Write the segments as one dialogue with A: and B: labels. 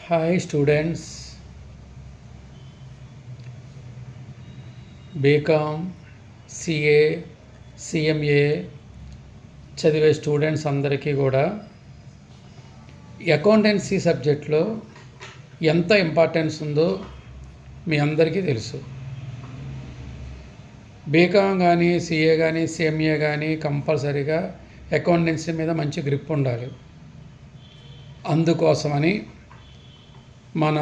A: Hi students, BCom, CA, CMA చదివే students అందరికీ కూడా అకౌంటెన్సీ సబ్జెక్ట్లో ఎంత ఇంపార్టెన్స్ ఉందో మీ అందరికీ తెలుసు. బీకామ్ కానీ, సిఏ కానీ, సిఎంఏ కానీ కంపల్సరీగా అకౌంటెన్సీ మీద మంచి గ్రిప్ ఉండాలి. అందుకోసమని మన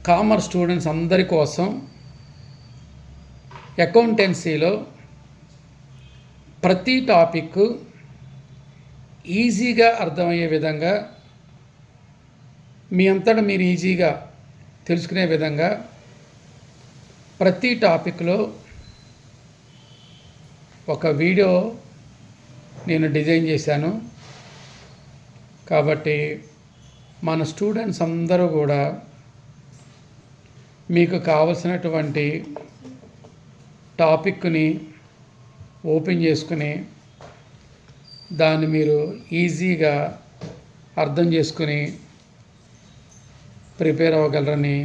A: కామర్స్ స్టూడెంట్స్ అందరి కోసం అకౌంటెన్సీలో ప్రతి టాపిక్ ఈజీగా అర్థమయ్యే విధంగా, మీ అంతటా మీరు ఈజీగా తెలుసుకునే విధంగా ప్రతి టాపిక్లో ఒక వీడియో నేను డిజైన్ చేశాను. కాబట్టి మన స్టూడెంట్స్ అందరూ కూడా మీకు కావలసినటువంటి టాపిక్ని ఓపెన్ చేసుకుని దాన్ని మీరు ఈజీగా అర్థం చేసుకుని ప్రిపేర్ అవ్వగలరని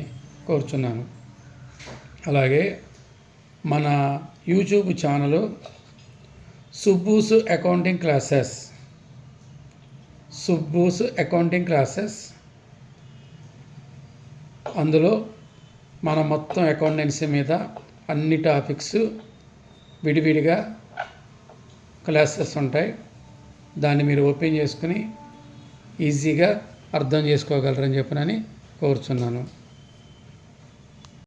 A: కోరుచున్నాను. అలాగే మన యూట్యూబ్ ఛానల్ సుబ్బూస్ అకౌంటింగ్ క్లాసెస్, అందులో మన మొత్తం అకౌంటెన్సీ మీద అన్ని టాపిక్స్ విడివిడిగా క్లాసెస్ ఉంటాయి. దాన్ని మీరు ఓపెన్ చేసుకుని ఈజీగా అర్థం చేసుకోగలరని చెప్పనని కోరుచున్నాను.